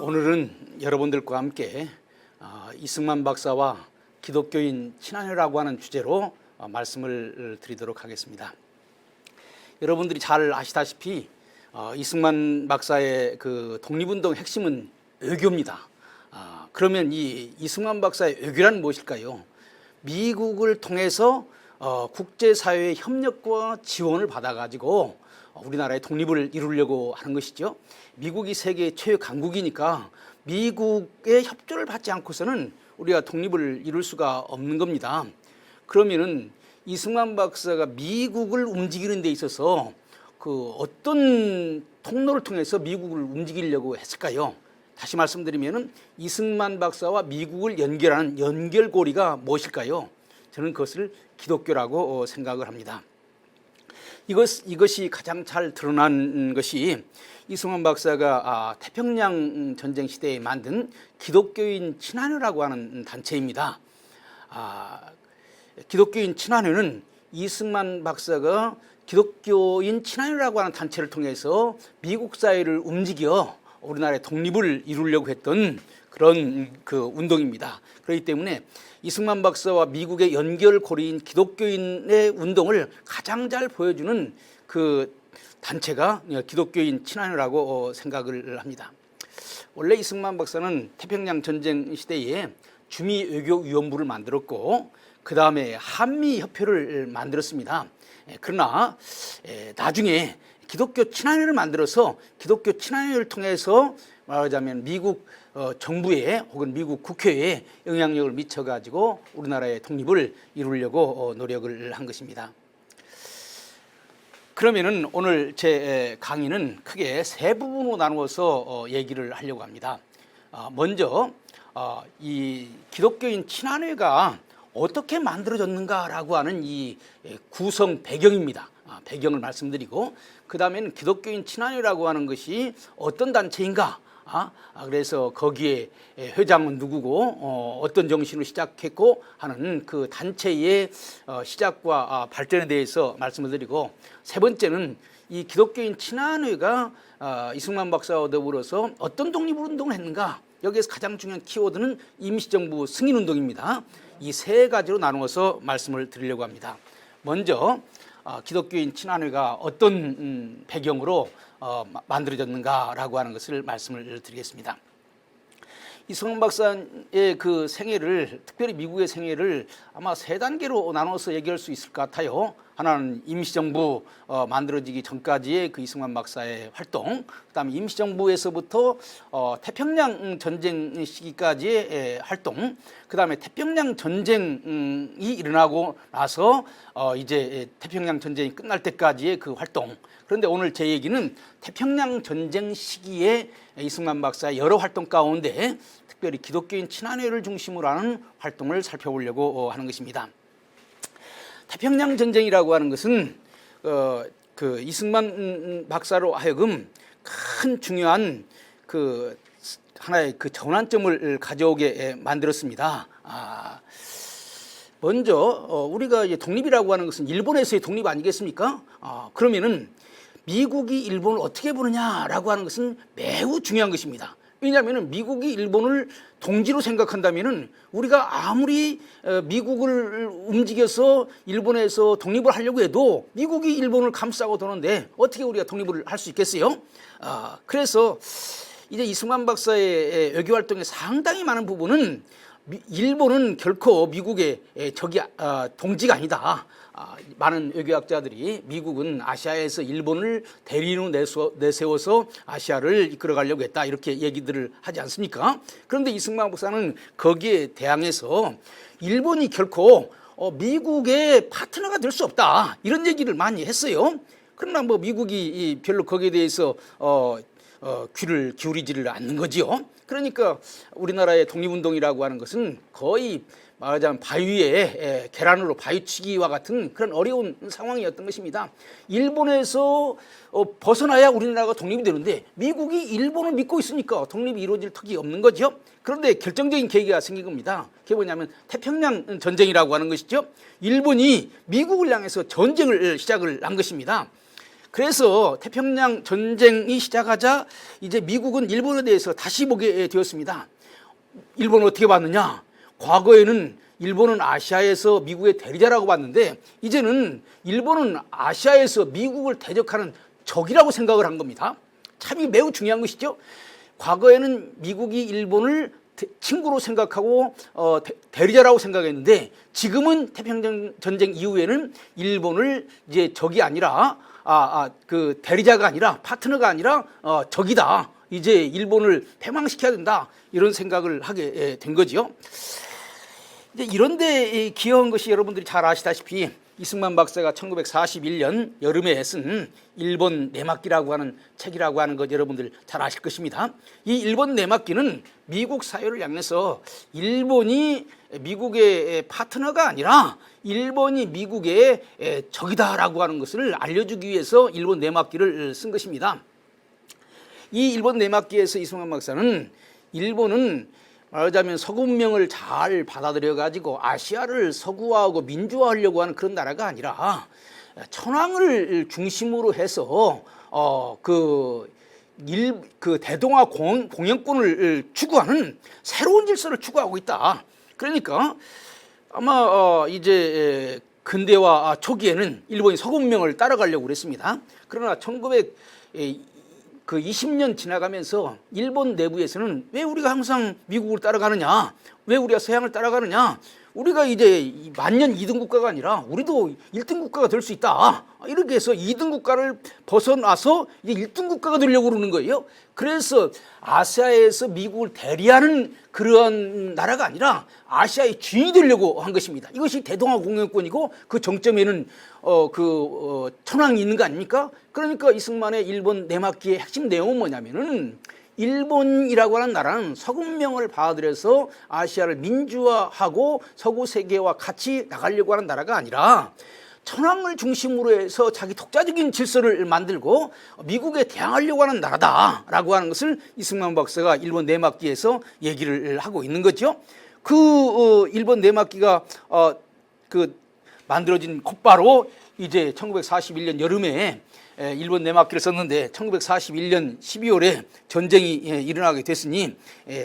오늘은 여러분들과 함께 이승만 박사와 기독교인 친환회라고 하는 주제로 말씀을 드리도록 하겠습니다. 여러분들이 잘 아시다시피 이승만 박사의 그 독립운동 핵심은 외교입니다. 그러면 이 이승만 박사의 외교란 무엇일까요? 미국을 통해서 국제사회의 협력과 지원을 받아가지고 우리나라의 독립을 이루려고 하는 것이죠. 미국이 세계 최고 강국이니까 미국의 협조를 받지 않고서는 우리가 독립을 이룰 수가 없는 겁니다. 그러면은 이승만 박사가 미국을 움직이는 데 있어서 그 어떤 통로를 통해서 미국을 움직이려고 했을까요? 다시 말씀드리면은 이승만 박사와 미국을 연결하는 연결고리가 무엇일까요? 저는 그것을 기독교라고 생각을 합니다. 이것이 가장 잘 드러난 것이 이승만 박사가 태평양 전쟁 시대에 만든 기독교인 친환회라고 하는 단체입니다. 기독교인 친환회는 이승만 박사가 기독교인 친환회라고 하는 단체를 통해서 미국 사회를 움직여 우리나라의 독립을 이루려고 했던 그런 그 운동입니다. 그렇기 때문에 이승만 박사와 미국의 연결고리인 기독교인의 운동을 가장 잘 보여주는 그 단체가 기독교인 친환회라고 생각을 합니다. 원래 이승만 박사는 태평양 전쟁 시대에 주미외교위원부를 만들었고 그 다음에 한미협회를 만들었습니다. 그러나 나중에 기독교 친환회를 만들어서 기독교 친환회를 통해서 말하자면 미국 정부에 혹은 미국 국회에 영향력을 미쳐가지고 우리나라의 독립을 이루려고 노력을 한 것입니다. 그러면은 오늘 제 강의는 크게 세 부분으로 나누어서 얘기를 하려고 합니다. 먼저 이 기독교인 친환회가 어떻게 만들어졌는가라고 하는 이 구성 배경입니다. 배경을 말씀드리고 그 다음에는 기독교인 친환회라고 하는 것이 어떤 단체인가, 그래서 거기에 회장은 누구고 어떤 정신으로 시작했고 하는 그 단체의 시작과 발전에 대해서 말씀을 드리고 세 번째는 이 기독교인 친환회가 이승만 박사와 더불어서 어떤 독립운동을 했는가, 여기에서 가장 중요한 키워드는 임시정부 승인운동입니다. 이 세 가지로 나누어서 말씀을 드리려고 합니다. 먼저 기독교인 친환회가 어떤 배경으로 만들어졌는가라고 하는 것을 말씀을 드리겠습니다. 이승만 박사의 그 생애를, 특별히 미국의 생애를 아마 세 단계로 나눠서 얘기할 수 있을 것 같아요. 하나는 임시정부 만들어지기 전까지의 그 이승만 박사의 활동, 그다음에 임시정부에서부터 태평양 전쟁 시기까지의 활동, 그다음에 태평양 전쟁이 일어나고 나서 이제 태평양 전쟁이 끝날 때까지의 그 활동. 그런데 오늘 제 얘기는 태평양 전쟁 시기에 이승만 박사의 여러 활동 가운데 특별히 기독교인 친환회를 중심으로 하는 활동을 살펴보려고 하는 것입니다. 태평양 전쟁이라고 하는 것은 그 이승만 박사로 하여금 큰 중요한 그 하나의 그 전환점을 가져오게 만들었습니다. 먼저 우리가 이제 독립이라고 하는 것은 일본에서의 독립 아니겠습니까? 그러면은 미국이 일본을 어떻게 보느냐라고 하는 것은 매우 중요한 것입니다. 왜냐하면 미국이 일본을 동지로 생각한다면 우리가 아무리 미국을 움직여서 일본에서 독립을 하려고 해도 미국이 일본을 감싸고 도는데 어떻게 우리가 독립을 할 수 있겠어요? 그래서 이제 이승만 박사의 외교 활동의 상당히 많은 부분은 일본은 결코 미국의 동지가 아니다. 많은 외교학자들이 미국은 아시아에서 일본을 대리인으로 내세워서 아시아를 이끌어가려고 했다, 이렇게 얘기들을 하지 않습니까? 그런데 이승만 박사는 거기에 대항해서 일본이 결코 미국의 파트너가 될 수 없다, 이런 얘기를 많이 했어요. 그러나 뭐 미국이 별로 거기에 대해서 귀를 기울이지를 않는 거지요. 그러니까 우리나라의 독립운동이라고 하는 것은 거의 말하자면 바위에 계란으로 바위치기와 같은 그런 어려운 상황이었던 것입니다. 일본에서 벗어나야 우리나라가 독립이 되는데 미국이 일본을 믿고 있으니까 독립이 이루어질 턱이 없는 거죠. 그런데 결정적인 계기가 생긴 겁니다. 그게 뭐냐면 태평양 전쟁이라고 하는 것이죠. 일본이 미국을 향해서 전쟁을 시작을 한 것입니다. 그래서 태평양 전쟁이 시작하자 이제 미국은 일본에 대해서 다시 보게 되었습니다. 일본을 어떻게 봤느냐? 과거에는 일본은 아시아에서 미국의 대리자라고 봤는데 이제는 일본은 아시아에서 미국을 대적하는 적이라고 생각을 한 겁니다. 참 이 매우 중요한 것이죠. 과거에는 미국이 일본을 친구로 생각하고 대리자라고 생각했는데 지금은 태평양 전쟁 이후에는 일본을 이제 적이 아니라 그 대리자가 아니라 파트너가 아니라 적이다. 이제 일본을 패망시켜야 된다. 이런 생각을 하게 된 거죠. 이제 이런데 기여한 것이 여러분들이 잘 아시다시피 이승만 박사가 1941년 여름에 쓴 일본 내막기라고 하는 책이라고 하는 것 여러분들 잘 아실 것입니다. 이 일본 내막기는 미국 사회를 향해서 일본이 미국의 파트너가 아니라 일본이 미국의 적이다라고 하는 것을 알려주기 위해서 일본 내막기를 쓴 것입니다. 이 일본 내막기에서 이승만 박사는 일본은 말하자면 서구문명을 잘 받아들여 가지고 아시아를 서구화하고 민주화하려고 하는 그런 나라가 아니라 천황을 중심으로 해서 그 대동아 공영권을 추구하는 새로운 질서를 추구하고 있다. 그러니까 아마 이제 근대화 초기에는 일본이 서구문명을 따라가려고 그랬습니다. 그러나 20년 지나가면서 일본 내부에서는 왜 우리가 항상 미국을 따라가느냐? 왜 우리가 서양을 따라가느냐? 우리가 이제 만년 2등 국가가 아니라 우리도 1등 국가가 될 수 있다. 이렇게 해서 2등 국가를 벗어나서 이제 1등 국가가 되려고 그러는 거예요. 그래서 아시아에서 미국을 대리하는 그러한 나라가 아니라 아시아의 주인이 되려고 한 것입니다. 이것이 대동아 공영권이고 그 정점에는 천황이 있는 거 아닙니까? 그러니까 이승만의 일본 내막기의 핵심 내용은 뭐냐면은 일본이라고 하는 나라는 서구문명을 받아들여서 아시아를 민주화하고 서구 세계와 같이 나가려고 하는 나라가 아니라 천황을 중심으로 해서 자기 독자적인 질서를 만들고 미국에 대항하려고 하는 나라다라고 하는 것을 이승만 박사가 일본 내막기에서 얘기를 하고 있는 거죠. 일본 내막기가 만들어진 곧바로 이제 1941년 여름에 일본 내막기를 썼는데 1941년 12월에 전쟁이 일어나게 됐으니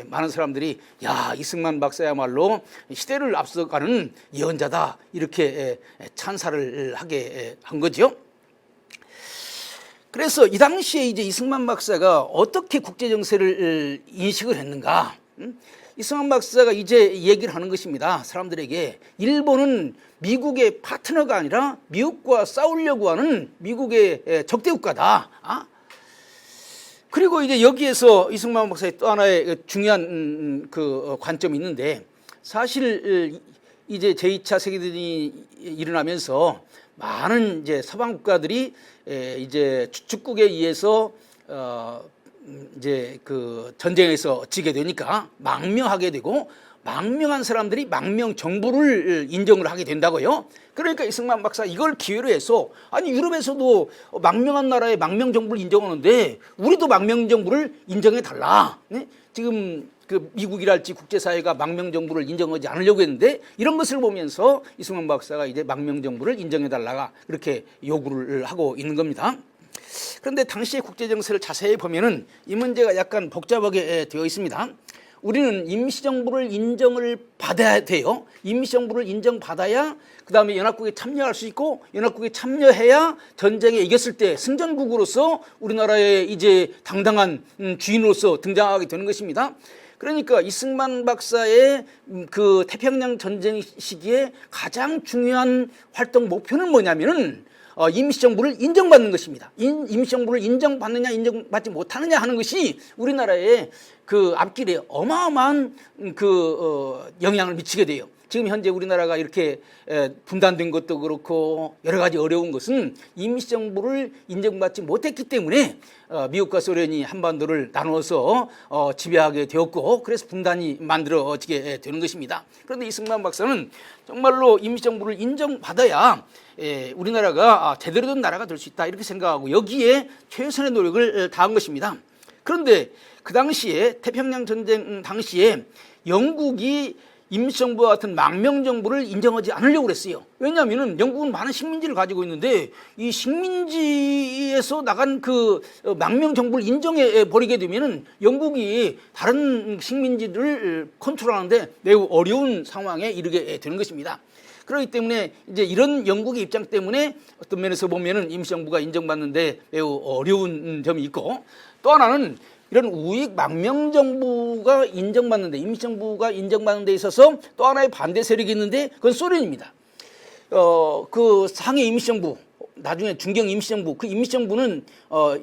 많은 사람들이 야, 이승만 박사야말로 시대를 앞서가는 예언자다 이렇게 찬사를 하게 한 거죠. 그래서 이 당시에 이제 이승만 박사가 어떻게 국제 정세를 인식을 했는가? 이승만 박사가 이제 얘기를 하는 것입니다. 사람들에게 일본은 미국의 파트너가 아니라 미국과 싸우려고 하는 미국의 적대국가다. 그리고 이제 여기에서 이승만 박사의 또 하나의 중요한 그 관점이 있는데 사실 이제 제2차 세계대전이 일어나면서 많은 이제 서방 국가들이 이제 주축국에 의해서 이제 그 전쟁에서 지게 되니까 망명하게 되고 망명한 사람들이 망명 정부를 인정을 하게 된다고요. 그러니까 이승만 박사 이걸 기회로 해서 아니 유럽에서도 망명한 나라의 망명 정부를 인정하는데 우리도 망명 정부를 인정해 달라. 네? 지금 그 미국이랄지 국제사회가 망명 정부를 인정하지 않으려고 했는데 이런 것을 보면서 이승만 박사가 이제 망명 정부를 인정해 달라가 그렇게 요구를 하고 있는 겁니다. 그런데 당시의 국제 정세를 자세히 보면은 이 문제가 약간 복잡하게 되어 있습니다. 우리는 임시정부를 인정을 받아야 돼요. 임시정부를 인정받아야 그 다음에 연합국에 참여할 수 있고 연합국에 참여해야 전쟁에 이겼을 때 승전국으로서 우리나라의 이제 당당한 주인으로서 등장하게 되는 것입니다. 그러니까 이승만 박사의 그 태평양 전쟁 시기에 가장 중요한 활동 목표는 뭐냐면은 임시정부를 인정받는 것입니다. 임시정부를 인정받느냐 인정받지 못하느냐 하는 것이 우리나라의 그 앞길에 어마어마한 영향을 미치게 돼요. 지금 현재 우리나라가 이렇게 분단된 것도 그렇고 여러 가지 어려운 것은 임시정부를 인정받지 못했기 때문에 미국과 소련이 한반도를 나눠서 지배하게 되었고 그래서 분단이 만들어지게 되는 것입니다. 그런데 이승만 박사는 정말로 임시정부를 인정받아야 우리나라가 제대로 된 나라가 될 수 있다 이렇게 생각하고 여기에 최선의 노력을 다한 것입니다. 그런데 그 당시에 태평양 전쟁 당시에 영국이 임시정부와 같은 망명정부를 인정하지 않으려고 그랬어요. 왜냐하면 영국은 많은 식민지를 가지고 있는데 이 식민지에서 나간 그 망명정부를 인정해 버리게 되면은 영국이 다른 식민지를 컨트롤하는데 매우 어려운 상황에 이르게 되는 것입니다. 그렇기 때문에 이제 이런 영국의 입장 때문에 어떤 면에서 보면은 임시정부가 인정받는데 매우 어려운 점이 있고, 또 하나는 이런 우익 망명정부가 인정받는데, 임시정부가 인정받는 데 있어서 또 하나의 반대 세력이 있는데 그건 소련입니다. 그 상해 임시정부, 나중에 중경 임시정부, 그 임시정부는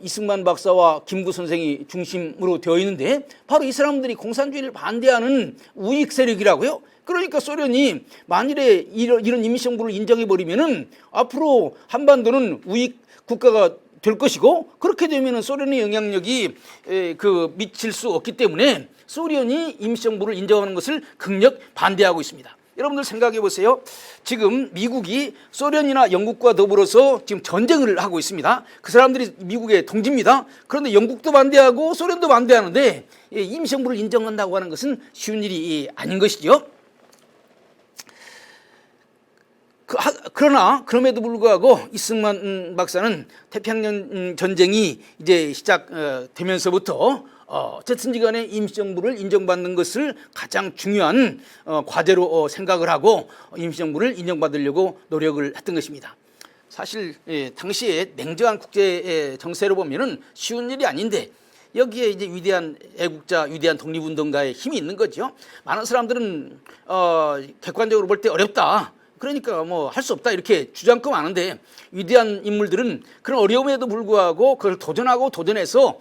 이승만 박사와 김구 선생이 중심으로 되어 있는데 바로 이 사람들이 공산주의를 반대하는 우익 세력이라고요. 그러니까 소련이 만일에 이런 임시정부를 인정해버리면은 앞으로 한반도는 우익 국가가 될 것이고, 그렇게 되면은 소련의 영향력이 미칠 수 없기 때문에 소련이 임시정부를 인정하는 것을 극력 반대하고 있습니다. 여러분들 생각해 보세요. 지금 미국이 소련이나 영국과 더불어서 지금 전쟁을 하고 있습니다. 그 사람들이 미국의 동지입니다. 그런데 영국도 반대하고 소련도 반대하는데 임시정부를 인정한다고 하는 것은 쉬운 일이 아닌 것이죠. 그러나 그럼에도 불구하고 이승만 박사는 태평양 전쟁이 이제 시작되면서부터 어쨌든지 간에 임시정부를 인정받는 것을 가장 중요한 과제로 생각을 하고 임시정부를 인정받으려고 노력을 했던 것입니다. 사실 당시에 냉정한 국제 정세로 보면은 쉬운 일이 아닌데 여기에 이제 위대한 애국자, 위대한 독립운동가의 힘이 있는 거죠. 많은 사람들은 객관적으로 볼 때 어렵다, 그러니까 뭐 할 수 없다 이렇게 주장하고 하는데, 위대한 인물들은 그런 어려움에도 불구하고 그걸 도전하고 도전해서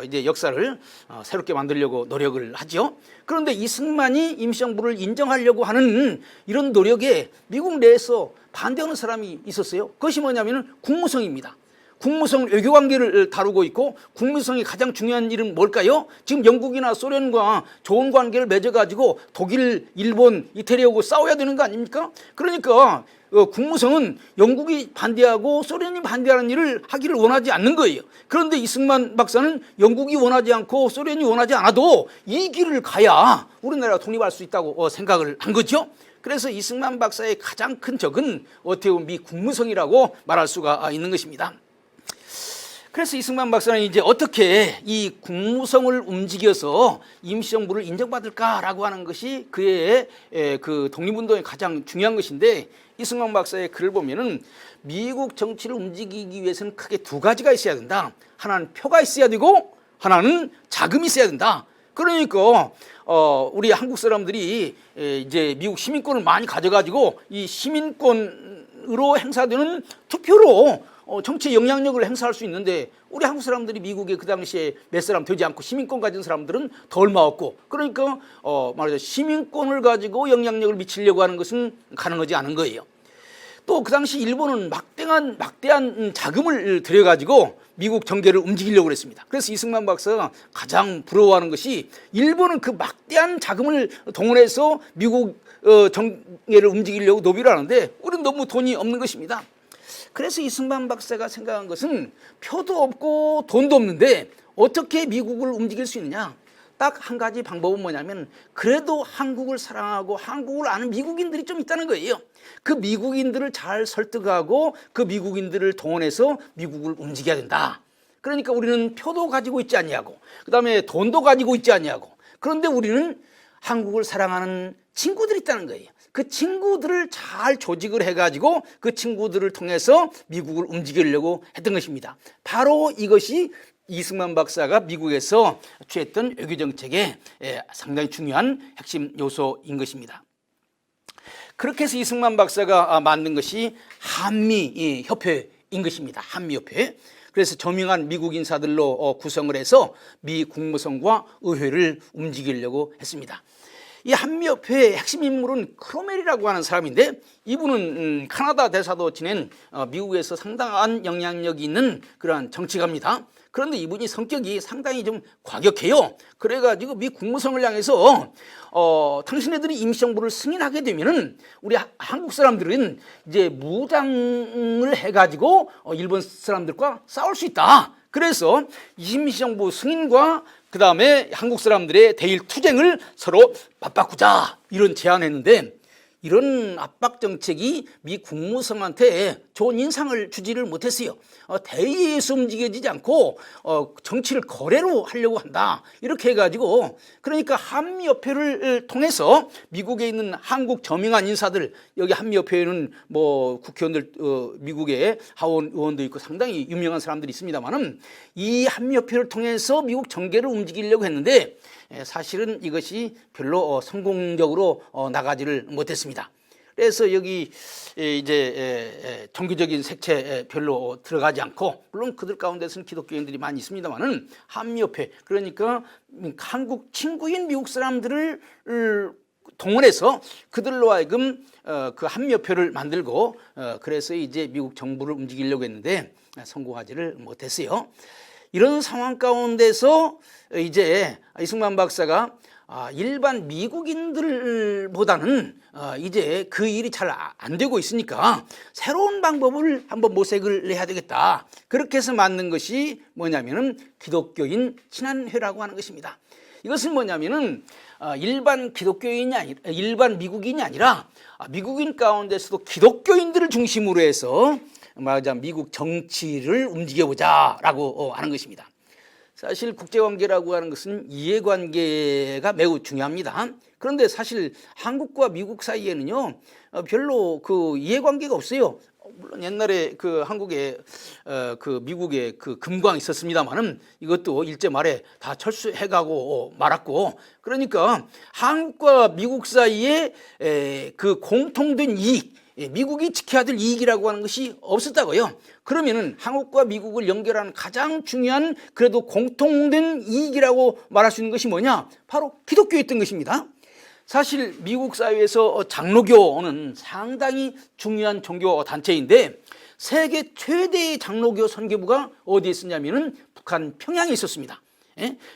이제 역사를 새롭게 만들려고 노력을 하죠. 그런데 이승만이 임시정부를 인정하려고 하는 이런 노력에 미국 내에서 반대하는 사람이 있었어요. 그것이 뭐냐면 국무성입니다. 국무성 외교관계를 다루고 있고, 국무성이 가장 중요한 일은 뭘까요? 지금 영국이나 소련과 좋은 관계를 맺어가지고 독일, 일본, 이태리하고 싸워야 되는 거 아닙니까? 그러니까 국무성은 영국이 반대하고 소련이 반대하는 일을 하기를 원하지 않는 거예요. 그런데 이승만 박사는 영국이 원하지 않고 소련이 원하지 않아도 이 길을 가야 우리나라가 독립할 수 있다고 생각을 한 거죠. 그래서 이승만 박사의 가장 큰 적은 어떻게 보면 미 국무성이라고 말할 수가 있는 것입니다. 그래서 이승만 박사는 이제 어떻게 이 국무성을 움직여서 임시정부를 인정받을까라고 하는 것이 그의 그 독립운동의 가장 중요한 것인데, 이승만 박사의 글을 보면은 미국 정치를 움직이기 위해서는 크게 두 가지가 있어야 된다. 하나는 표가 있어야 되고 하나는 자금이 있어야 된다. 그러니까 우리 한국 사람들이 이제 미국 시민권을 많이 가져가지고 이 시민권으로 행사되는 투표로 정치 영향력을 행사할 수 있는데, 우리 한국 사람들이 미국에 그 당시에 몇 사람 되지 않고 시민권 가진 사람들은 더 얼마 없고, 그러니까 말하자면 시민권을 가지고 영향력을 미치려고 하는 것은 가능하지 않은 거예요. 또 그 당시 일본은 막대한 자금을 들여가지고 미국 정계를 움직이려고 그랬습니다. 그래서 이승만 박사가 가장 부러워하는 것이 일본은 그 막대한 자금을 동원해서 미국 정계를 움직이려고 노비를 하는데 우리는 너무 돈이 없는 것입니다. 그래서 이승만 박사가 생각한 것은 표도 없고 돈도 없는데 어떻게 미국을 움직일 수 있느냐. 딱 한 가지 방법은 뭐냐면 그래도 한국을 사랑하고 한국을 아는 미국인들이 좀 있다는 거예요. 그 미국인들을 잘 설득하고 그 미국인들을 동원해서 미국을 움직여야 된다. 그러니까 우리는 표도 가지고 있지 않냐고, 그 다음에 돈도 가지고 있지 않냐고, 그런데 우리는 한국을 사랑하는 친구들이 있다는 거예요. 그 친구들을 잘 조직을 해가지고 그 친구들을 통해서 미국을 움직이려고 했던 것입니다. 바로 이것이 이승만 박사가 미국에서 취했던 외교정책의 상당히 중요한 핵심 요소인 것입니다. 그렇게 해서 이승만 박사가 만든 것이 한미협회인 것입니다. 한미협회. 그래서 저명한 미국 인사들로 구성을 해서 미 국무성과 의회를 움직이려고 했습니다. 이 한미협회의 핵심 인물은 크로멜이라고 하는 사람인데, 이분은 카나다 대사도 지낸 미국에서 상당한 영향력이 있는 그러한 정치가입니다. 그런데 이분이 성격이 상당히 좀 과격해요. 그래가지고 미 국무성을 향해서 당신네들이 임시정부를 승인하게 되면은 우리 한국 사람들은 이제 무장을 해가지고 일본 사람들과 싸울 수 있다. 그래서 임시정부 승인과 그 다음에 한국 사람들의 대일 투쟁을 서로 맞바꾸자 이런 제안했는데 이런 압박 정책이 미 국무성한테 좋은 인상을 주지를 못했어요. 대의에서 움직여지지 않고 정치를 거래로 하려고 한다 이렇게 해가지고 그러니까 한미협회를 통해서 미국에 있는 한국 저명한 인사들 여기 한미협회에는 뭐 국회의원들 미국의 하원 의원도 있고 상당히 유명한 사람들이 있습니다만은 이 한미협회를 통해서 미국 정계를 움직이려고 했는데 사실은 이것이 별로 성공적으로 나가지를 못했습니다. 그래서 여기 이제 종교적인 색채 별로 들어가지 않고 물론 그들 가운데서는 기독교인들이 많이 있습니다만은 한미협회 그러니까 한국 친구인 미국 사람들을 동원해서 그들로 하여금 그 한미협회를 만들고 그래서 이제 미국 정부를 움직이려고 했는데 성공하지를 못했어요. 이런 상황 가운데서 이제 이승만 박사가 일반 미국인들보다는 이제 그 일이 잘 안 되고 있으니까 새로운 방법을 한번 모색을 해야 되겠다. 그렇게 해서 만든 것이 뭐냐면은 기독교인 친환회라고 하는 것입니다. 이것은 뭐냐면은 일반 기독교인이 아니라 일반 미국인이 아니라 미국인 가운데서도 기독교인들을 중심으로 해서 말하자면 미국 정치를 움직여보자라고 하는 것입니다. 사실 국제관계라고 하는 것은 이해관계가 매우 중요합니다. 그런데 사실 한국과 미국 사이에는요 별로 그 이해관계가 없어요. 물론 옛날에 그 한국에 그 미국에 그 금광 있었습니다만은 이것도 일제 말에 다 철수해가고 말았고 그러니까 한국과 미국 사이에 그 공통된 이익 미국이 지켜야 될 이익이라고 하는 것이 없었다고요. 그러면은 한국과 미국을 연결하는 가장 중요한 그래도 공통된 이익이라고 말할 수 있는 것이 뭐냐? 바로 기독교였던 것입니다. 사실 미국 사회에서 장로교는 상당히 중요한 종교 단체인데 세계 최대의 장로교 선교부가 어디에 있었냐면은 북한 평양에 있었습니다.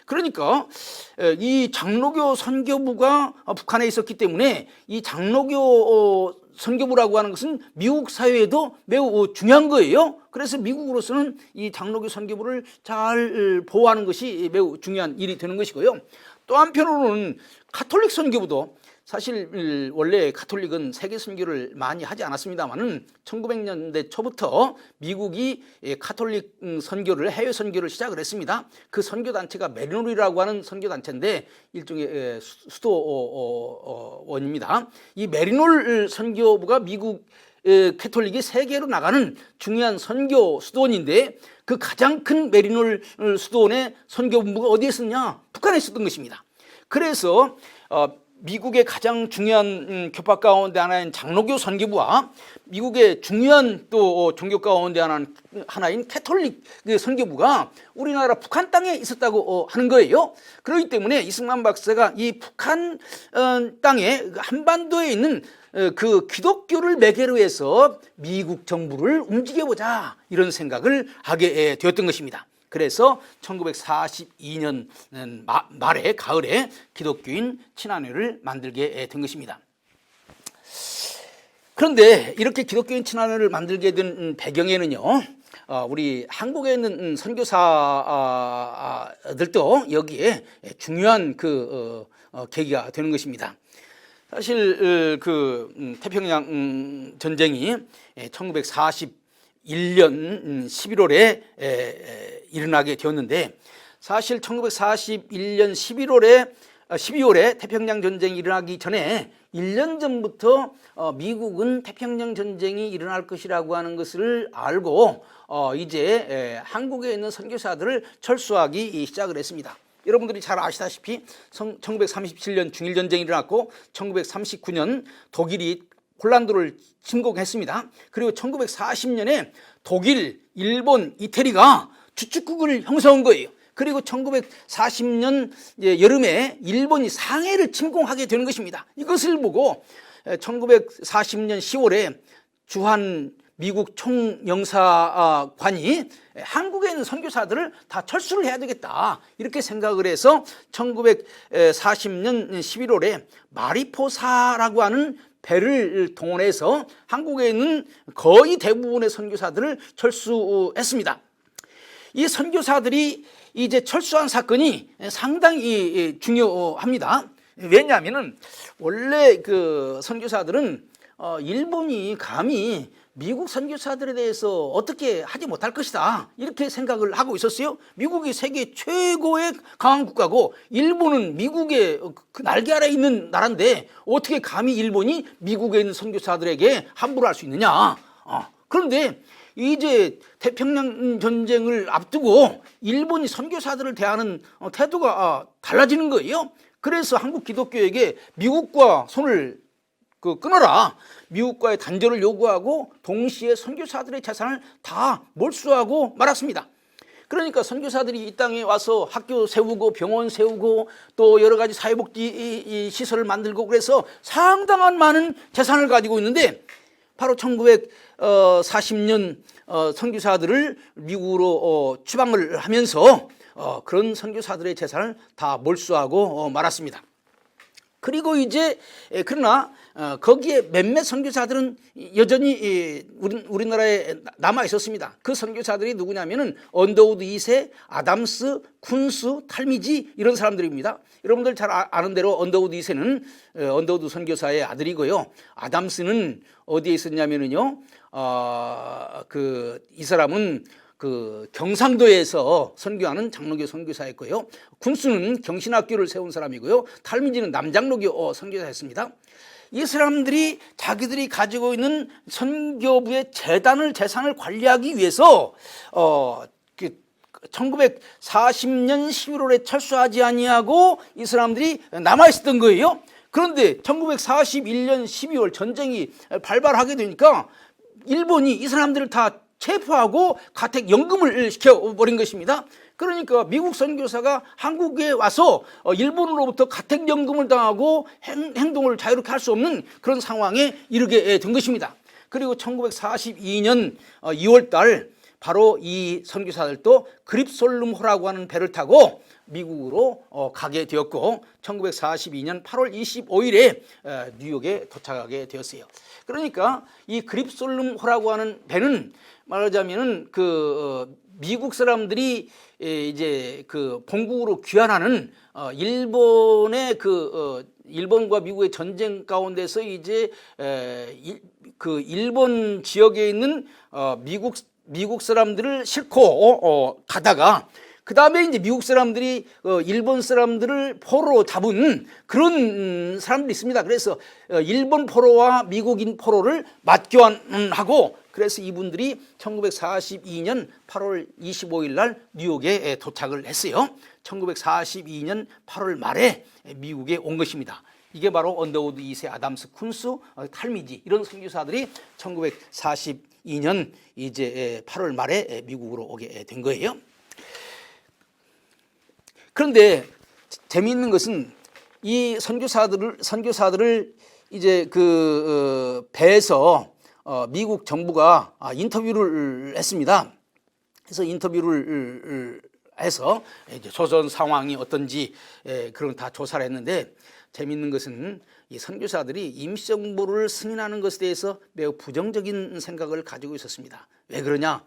그러니까 이 장로교 선교부가 북한에 있었기 때문에 이 장로교 선교부라고 하는 것은 미국 사회에도 매우 중요한 거예요. 그래서 미국으로서는 이 장로교 선교부를 잘 보호하는 것이 매우 중요한 일이 되는 것이고요. 또 한편으로는 가톨릭 선교부도 사실 원래 가톨릭은 세계 선교를 많이 하지 않았습니다만은 1900년대 초부터 미국이 가톨릭 선교를 해외 선교를 시작을 했습니다. 그 선교 단체가 메리놀이라고 하는 선교 단체인데 일종의 수도원입니다. 이 메리놀 선교부가 미국 캐톨릭이 세계로 나가는 중요한 선교 수도원인데 그 가장 큰 메리놀 수도원의 선교본부가 어디에 있었냐? 북한에 있었던 것입니다. 그래서 미국의 가장 중요한 교파 가운데 하나인 장로교 선교부와 미국의 중요한 또 종교 가운데 하나인 캐톨릭 선교부가 우리나라 북한 땅에 있었다고 하는 거예요. 그렇기 때문에 이승만 박사가 이 북한 땅에 한반도에 있는 그 기독교를 매개로 해서 미국 정부를 움직여보자 이런 생각을 하게 되었던 것입니다. 그래서 1942년 말에 가을에 기독교인 친환회를 만들게 된 것입니다. 그런데 이렇게 기독교인 친환회를 만들게 된 배경에는요 우리 한국에 있는 선교사들도 여기에 중요한 그 계기가 되는 것입니다. 사실 그 태평양 전쟁이 1941년 11월에 일어나게 되었는데 사실 1941년 12월에 태평양 전쟁이 일어나기 전에 1년 전부터 미국은 태평양 전쟁이 일어날 것이라고 하는 것을 알고 이제 한국에 있는 선교사들을 철수하기 시작을 했습니다. 여러분들이 잘 아시다시피 1937년 중일전쟁이 일어났고 1939년 독일이 폴란드를 침공했습니다. 그리고 1940년에 독일, 일본, 이태리가 주축국을 형성한 거예요. 그리고 1940년 여름에 일본이 상해를 침공하게 되는 것입니다. 이것을 보고 1940년 10월에 주한 미국 총영사관이 한국에 있는 선교사들을 다 철수를 해야 되겠다 이렇게 생각을 해서 1940년 11월에 마리포사라고 하는 배를 동원해서 한국에 있는 거의 대부분의 선교사들을 철수했습니다. 이 선교사들이 이제 철수한 사건이 상당히 중요합니다. 왜냐하면은 원래 그 선교사들은 일본이 감히 미국 선교사들에 대해서 어떻게 하지 못할 것이다 이렇게 생각을 하고 있었어요. 미국이 세계 최고의 강한 국가고 일본은 미국의 그 날개 아래 있는 나라인데 어떻게 감히 일본이 미국에 있는 선교사들에게 함부로 할 수 있느냐. 그런데 이제 태평양 전쟁을 앞두고 일본이 선교사들을 대하는 태도가 달라지는 거예요. 그래서 한국 기독교에게 미국과 손을 끊어라. 미국과의 단절을 요구하고 동시에 선교사들의 재산을 다 몰수하고 말았습니다. 그러니까 선교사들이 이 땅에 와서 학교 세우고 병원 세우고 또 여러 가지 사회복지 시설을 만들고 그래서 상당한 많은 재산을 가지고 있는데 바로 1940년 선교사들을 미국으로 추방을 하면서 그런 선교사들의 재산을 다 몰수하고 말았습니다. 그리고 이제 그러나 거기에 몇몇 선교사들은 여전히 우리나라에 남아 있었습니다. 그 선교사들이 누구냐면은 언더우드 2세, 아담스, 쿤스, 탈미지 이런 사람들입니다. 여러분들 잘 아는 대로 언더우드 2세는 언더우드 선교사의 아들이고요. 아담스는 어디에 있었냐면은요, 이 사람은 그 경상도에서 선교하는 장로교 선교사였고요. 쿤스는 경신학교를 세운 사람이고요. 탈미지는 남장로교 선교사였습니다. 이 사람들이 자기들이 가지고 있는 선교부의 재산을 관리하기 위해서 1940년 11월에 철수하지 아니하고 이 사람들이 남아 있었던 거예요. 그런데 1941년 12월 전쟁이 발발하게 되니까 일본이 이 사람들을 다 체포하고 가택연금을 시켜버린 것입니다. 그러니까 미국 선교사가 한국에 와서 일본으로부터 가택연금을 당하고 행동을 자유롭게 할 수 없는 그런 상황에 이르게 된 것입니다. 그리고 1942년 2월 달 바로 이 선교사들도 그립솔름호라고 하는 배를 타고 미국으로 가게 되었고 1942년 8월 25일에 뉴욕에 도착하게 되었어요. 그러니까 이 그립솔름호라고 하는 배는 말하자면은 미국 사람들이 이제 본국으로 귀환하는 일본의 일본과 미국의 전쟁 가운데서 이제 일본 지역에 있는 미국 사람들을 싣고 가다가 그 다음에 이제 미국 사람들이 일본 사람들을 포로로 잡은 그런 사람들이 있습니다. 그래서 일본 포로와 미국인 포로를 맞교환하고 그래서 이분들이 1942년 8월 25일 날 뉴욕에 도착을 했어요. 1942년 8월 말에 미국에 온 것입니다. 이게 바로 언더우드 2세, 아담스, 쿤스, 탈미지 이런 선교사들이 1942년 이제 8월 말에 미국으로 오게 된 거예요. 그런데 재미있는 것은 이 선교사들을 이제 배에서 미국 정부가 인터뷰를 했습니다. 그래서 인터뷰를 해서 이제 조선 상황이 어떤지 그런 다 조사를 했는데 재미있는 것은 이 선교사들이 임시정부를 승인하는 것에 대해서 매우 부정적인 생각을 가지고 있었습니다. 왜 그러냐?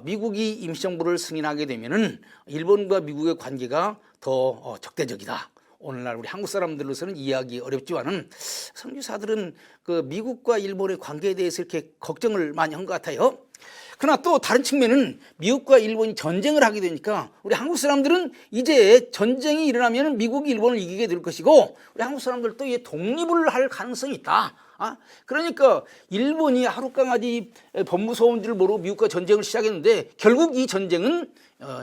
미국이 임시정부를 승인하게 되면은 일본과 미국의 관계가 더 적대적이다. 오늘날 우리 한국 사람들로서는 이해하기 어렵지만은 선교사들은 미국과 일본의 관계에 대해서 이렇게 걱정을 많이 한 것 같아요. 그러나 또 다른 측면은 미국과 일본이 전쟁을 하게 되니까 우리 한국 사람들은 이제 전쟁이 일어나면 미국이 일본을 이기게 될 것이고 우리 한국 사람들도 이제 독립을 할 가능성이 있다. 그러니까 일본이 하룻강아지 법무소인 줄 모르고 미국과 전쟁을 시작했는데 결국 이 전쟁은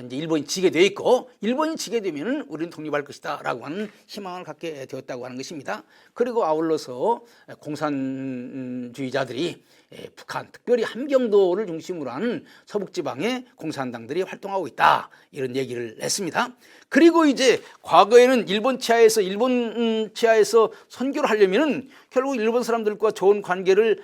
이제 일본이 지게 돼 있고 일본이 지게 되면은 우리는 독립할 것이다라고 하는 희망을 갖게 되었다고 하는 것입니다. 그리고 아울러서 공산주의자들이 북한, 특별히 함경도를 중심으로 하는 서북지방의 공산당들이 활동하고 있다 이런 얘기를 했습니다. 그리고 이제 과거에는 일본 치하에서 선교를 하려면은 결국 일본 사람들과 좋은 관계를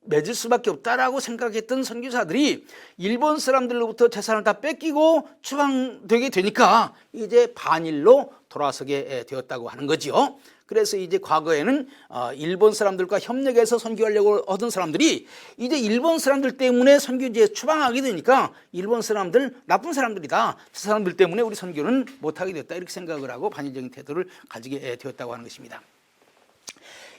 맺을 수밖에 없다라고 생각했던 선교사들이 일본 사람들로부터 재산을 다 뺏기고 추방되게 되니까 이제 반일로 돌아서게 되었다고 하는 거지요. 그래서 이제 과거에는 일본 사람들과 협력해서 선교하려고 하던 사람들이 이제 일본 사람들 때문에 선교지에 추방하게 되니까 일본 사람들 나쁜 사람들이다. 그 사람들 때문에 우리 선교는 못하게 됐다. 이렇게 생각을 하고 반의적인 태도를 가지게 되었다고 하는 것입니다.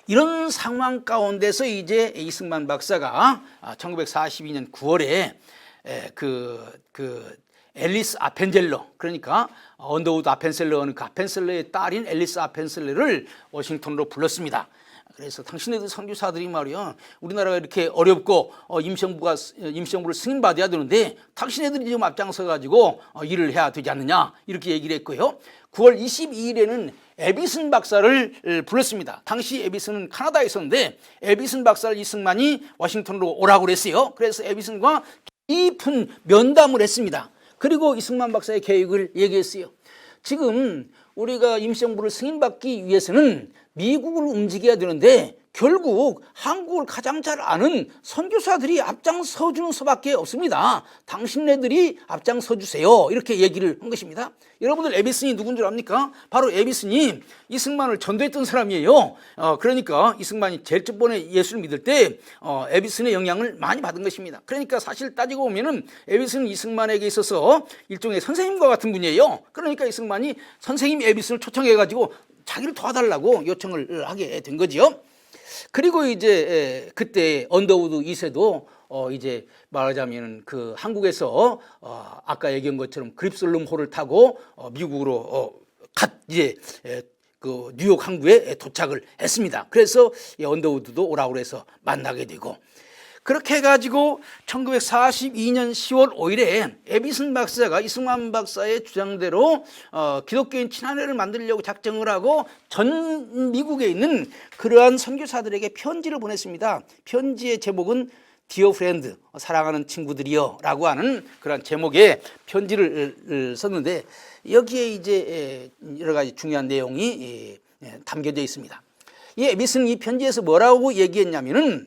이런 상황 가운데서 이제 이승만 박사가 1942년 9월에 그 앨리스 아펜젤러, 그러니까 언더우드 아펜셀러는 그 아펜셀러의 딸인 앨리스 아펜셀러를 워싱턴으로 불렀습니다. 그래서 당신네들 선교사들이 말이야, 우리나라가 이렇게 어렵고 임시정부를 승인받아야 되는데 당신네들이 지금 앞장서 가지고 일을 해야 되지 않느냐, 이렇게 얘기를 했고요. 9월 22일에는 에비슨 박사를 불렀습니다. 당시 에비슨은 카나다에 있었는데 에비슨 박사를 이승만이 워싱턴으로 오라고 그랬어요. 그래서 에비슨과 깊은 면담을 했습니다. 그리고 이승만 박사의 계획을 얘기했어요. 지금 우리가 임시정부를 승인받기 위해서는 미국을 움직여야 되는데 결국 한국을 가장 잘 아는 선교사들이 앞장서 주는 수밖에 없습니다. 당신네들이 앞장서 주세요. 이렇게 얘기를 한 것입니다. 여러분들 에비슨이 누군 줄 압니까? 바로 에비슨이 이승만을 전도했던 사람이에요. 그러니까 이승만이 제일 첫 번에 예수를 믿을 때 에비슨의 영향을 많이 받은 것입니다. 그러니까 사실 따지고 보면은 에비슨은 이승만에게 있어서 일종의 선생님과 같은 분이에요. 그러니까 이승만이 선생님 에비슨을 초청해가지고 자기를 도와달라고 요청을 하게 된 거지요. 그리고 이제 그때 언더우드 2세도 이제 말하자면 그 한국에서 아까 얘기한 것처럼 그립솔룸호를 타고 미국으로 이제 그 뉴욕 항구에 도착을 했습니다. 그래서 언더우드도 오라고 해서 만나게 되고, 그렇게 해가지고 1942년 10월 5일에 에비슨 박사가 이승만 박사의 주장대로 기독교인 친화회를 만들려고 작정을 하고 전 미국에 있는 그러한 선교사들에게 편지를 보냈습니다. 편지의 제목은 Dear Friend, 사랑하는 친구들이여 라고 하는 그런 제목의 편지를 썼는데 여기에 이제 여러 가지 중요한 내용이 담겨져 있습니다. 이 에비슨은 이 편지에서 뭐라고 얘기했냐면은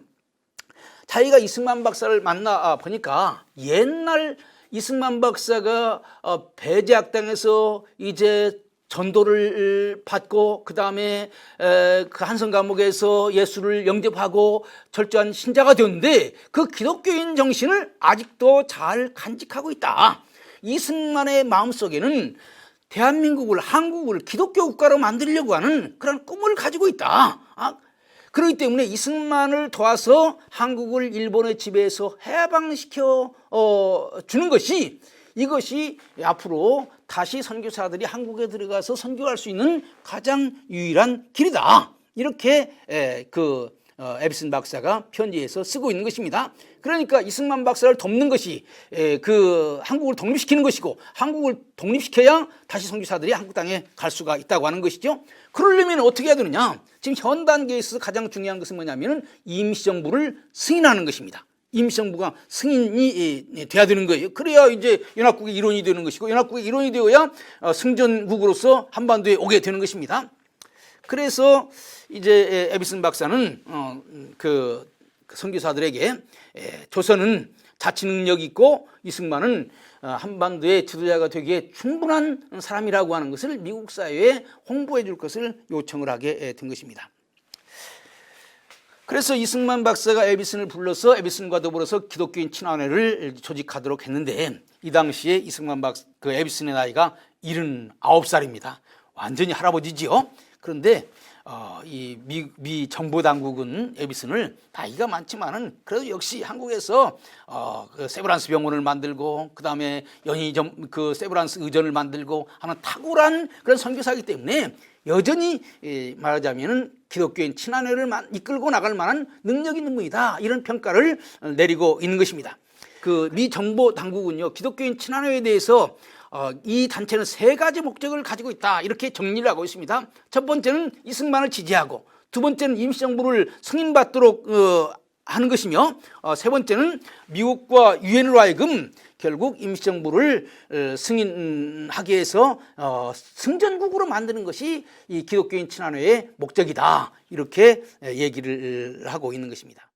자기가 이승만 박사를 만나 보니까 옛날 이승만 박사가 배제학당에서 이제 전도를 받고 그 다음에 그 한성 감옥에서 예수를 영접하고 철저한 신자가 되었는데 그 기독교인 정신을 아직도 잘 간직하고 있다. 이승만의 마음속에는 대한민국을, 한국을 기독교 국가로 만들려고 하는 그런 꿈을 가지고 있다. 그렇기 때문에 이승만을 도와서 한국을 일본의 지배에서 해방시켜 주는 것이, 이것이 앞으로 다시 선교사들이 한국에 들어가서 선교할 수 있는 가장 유일한 길이다. 이렇게 에비슨 박사가 편지에서 쓰고 있는 것입니다. 그러니까 이승만 박사를 돕는 것이 그 한국을 독립시키는 것이고, 한국을 독립시켜야 다시 선교사들이 한국 땅에 갈 수가 있다고 하는 것이죠. 그러려면 어떻게 해야 되느냐? 지금 현 단계에 있어서 가장 중요한 것은 뭐냐면은 임시정부를 승인하는 것입니다. 임시정부가 승인이 돼야 되는 거예요. 그래야 이제 연합국의 일원이 되는 것이고, 연합국의 일원이 되어야 승전국으로서 한반도에 오게 되는 것입니다. 그래서 이제 에비슨 박사는 그 선교사들에게 조선은 자치 능력이 있고 이승만은 한반도의 지도자가 되기에 충분한 사람이라고 하는 것을 미국 사회에 홍보해 줄 것을 요청을 하게 된 것입니다. 그래서 이승만 박사가 에비슨을 불러서 에비슨과 더불어서 기독교인 친화회를 조직하도록 했는데, 이 당시에 이승만 박사, 그 에비슨의 나이가 79살입니다. 완전히 할아버지지요. 그런데 이 미 정보 당국은 에비슨을 나이가 많지만은 그래도 역시 한국에서 그 세브란스 병원을 만들고 그 다음에 그 세브란스 의전을 만들고 하는 탁월한 그런 선교사이기 때문에 여전히 말하자면은 기독교인 친화회를 이끌고 나갈 만한 능력 있는 분이다, 이런 평가를 내리고 있는 것입니다. 그 미 정보 당국은요, 기독교인 친화회에 대해서 이 단체는 세 가지 목적을 가지고 있다, 이렇게 정리를 하고 있습니다. 첫 번째는 이승만을 지지하고, 두 번째는 임시정부를 승인받도록 하는 것이며, 세 번째는 미국과 유엔으로 하여금 결국 임시정부를 승인하게 해서 승전국으로 만드는 것이 이 기독교인 친화회의 목적이다, 이렇게 얘기를 하고 있는 것입니다.